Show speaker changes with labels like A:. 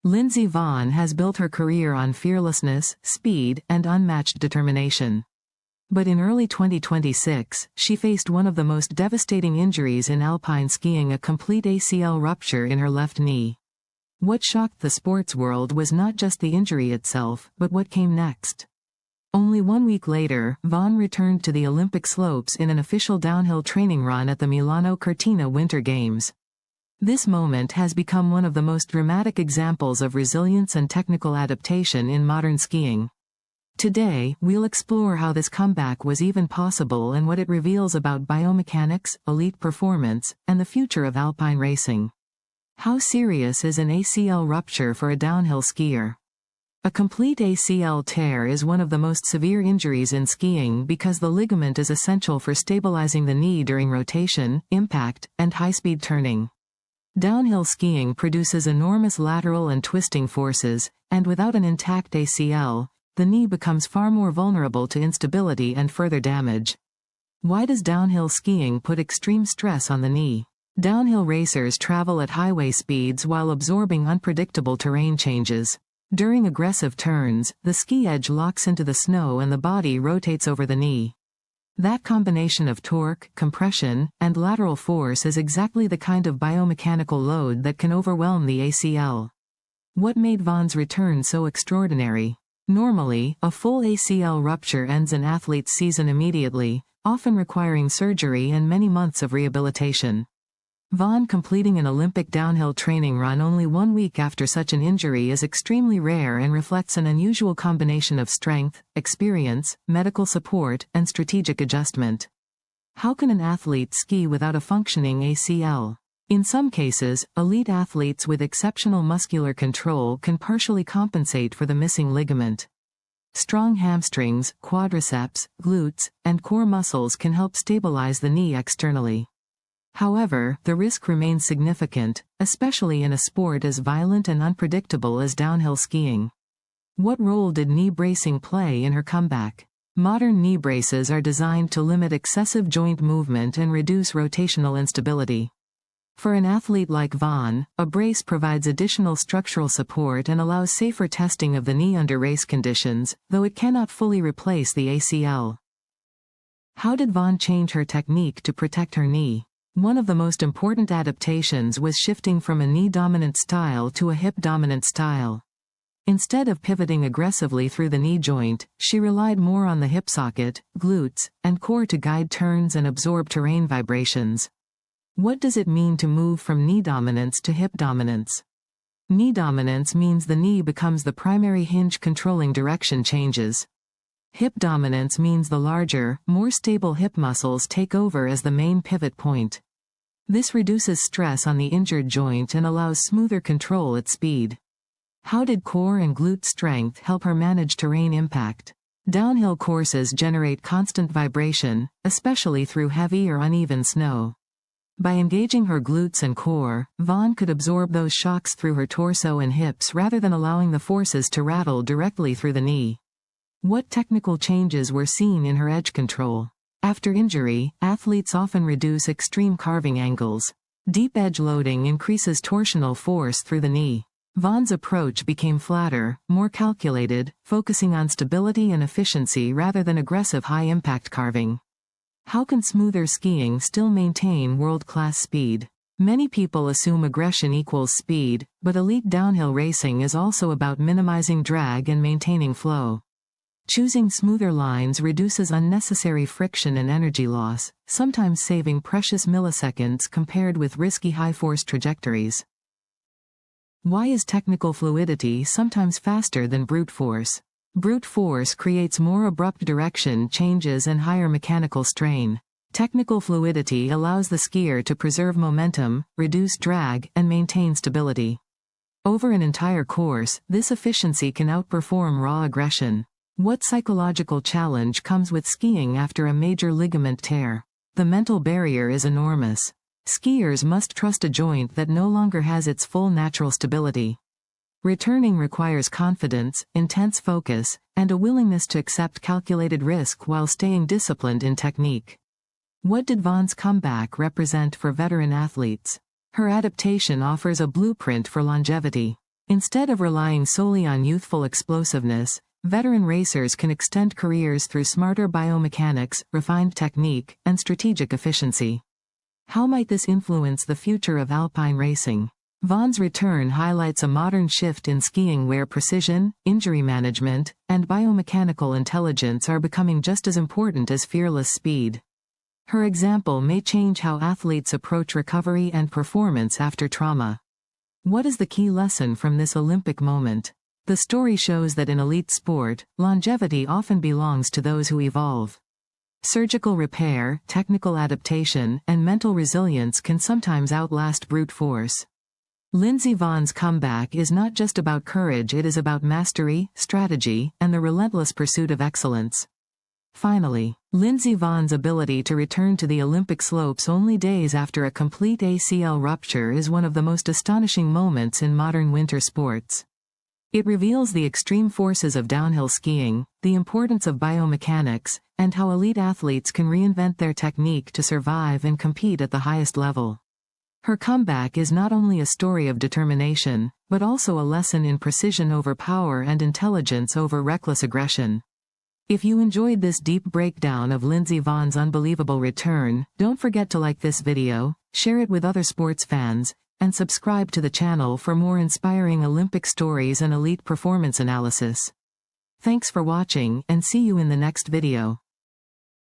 A: Lindsey Vonn has built her career on fearlessness, speed, and unmatched determination. But in early 2026, she faced one of the most devastating injuries in alpine skiing, a complete ACL rupture in her left knee. What shocked the sports world was not just the injury itself, but what came next. Only 1 week later, Vonn returned to the Olympic slopes in an official downhill training run at the Milano Cortina Winter Games. This moment has become one of the most dramatic examples of resilience and technical adaptation in modern skiing. Today, we'll explore how this comeback was even possible and what it reveals about biomechanics, elite performance, and the future of alpine racing. How serious is an ACL rupture for a downhill skier? A complete ACL tear is one of the most severe injuries in skiing because the ligament is essential for stabilizing the knee during rotation, impact, and high-speed turning. Downhill skiing produces enormous lateral and twisting forces, and without an intact ACL, the knee becomes far more vulnerable to instability and further damage. Why does downhill skiing put extreme stress on the knee? Downhill racers travel at highway speeds while absorbing unpredictable terrain changes. During aggressive turns, the ski edge locks into the snow and the body rotates over the knee. That combination of torque, compression, and lateral force is exactly the kind of biomechanical load that can overwhelm the ACL. What made Vonn's return so extraordinary? Normally, a full ACL rupture ends an athlete's season immediately, often requiring surgery and many months of rehabilitation. Vonn completing an Olympic downhill training run only 1 week after such an injury is extremely rare and reflects an unusual combination of strength, experience, medical support, and strategic adjustment. How can an athlete ski without a functioning ACL? In some cases, elite athletes with exceptional muscular control can partially compensate for the missing ligament. Strong hamstrings, quadriceps, glutes, and core muscles can help stabilize the knee externally. However, the risk remains significant, especially in a sport as violent and unpredictable as downhill skiing. What role did knee bracing play in her comeback? Modern knee braces are designed to limit excessive joint movement and reduce rotational instability. For an athlete like Vonn, a brace provides additional structural support and allows safer testing of the knee under race conditions, though it cannot fully replace the ACL. How did Vonn change her technique to protect her knee? One of the most important adaptations was shifting from a knee-dominant style to a hip-dominant style. Instead of pivoting aggressively through the knee joint, she relied more on the hip socket, glutes, and core to guide turns and absorb terrain vibrations. What does it mean to move from knee dominance to hip dominance? Knee dominance means the knee becomes the primary hinge controlling direction changes. Hip dominance means the larger, more stable hip muscles take over as the main pivot point. This reduces stress on the injured joint and allows smoother control at speed. How did core and glute strength help her manage terrain impact? Downhill courses generate constant vibration, especially through heavy or uneven snow. By engaging her glutes and core, Vonn could absorb those shocks through her torso and hips rather than allowing the forces to rattle directly through the knee. What technical changes were seen in her edge control? After injury, athletes often reduce extreme carving angles. Deep edge loading increases torsional force through the knee. Vonn's approach became flatter, more calculated, focusing on stability and efficiency rather than aggressive high-impact carving. How can smoother skiing still maintain world-class speed? Many people assume aggression equals speed, but elite downhill racing is also about minimizing drag and maintaining flow. Choosing smoother lines reduces unnecessary friction and energy loss, sometimes saving precious milliseconds compared with risky high-force trajectories. Why is technical fluidity sometimes faster than brute force? Brute force creates more abrupt direction changes and higher mechanical strain. Technical fluidity allows the skier to preserve momentum, reduce drag, and maintain stability. Over an entire course, this efficiency can outperform raw aggression. What psychological challenge comes with skiing after a major ligament tear? The mental barrier is enormous. Skiers must trust a joint that no longer has its full natural stability. Returning requires confidence, intense focus, and a willingness to accept calculated risk while staying disciplined in technique. What did Vonn's comeback represent for veteran athletes? Her adaptation offers a blueprint for longevity. Instead of relying solely on youthful explosiveness, veteran racers can extend careers through smarter biomechanics, refined technique, and strategic efficiency. How might this influence the future of alpine racing? Vonn's return highlights a modern shift in skiing where precision, injury management, and biomechanical intelligence are becoming just as important as fearless speed. Her example may change how athletes approach recovery and performance after trauma. What is the key lesson from this Olympic moment? The story shows that in elite sport, longevity often belongs to those who evolve. Surgical repair, technical adaptation, and mental resilience can sometimes outlast brute force. Lindsey Vonn's comeback is not just about courage, it is about mastery, strategy, and the relentless pursuit of excellence. Finally, Lindsey Vonn's ability to return to the Olympic slopes only days after a complete ACL rupture is one of the most astonishing moments in modern winter sports. It reveals the extreme forces of downhill skiing, the importance of biomechanics, and how elite athletes can reinvent their technique to survive and compete at the highest level. Her comeback is not only a story of determination, but also a lesson in precision over power and intelligence over reckless aggression. If you enjoyed this deep breakdown of Lindsey Vonn's unbelievable return, don't forget to like this video, share it with other sports fans, and subscribe to the channel for more inspiring Olympic stories and elite performance analysis. Thanks for watching, and see you in the next video.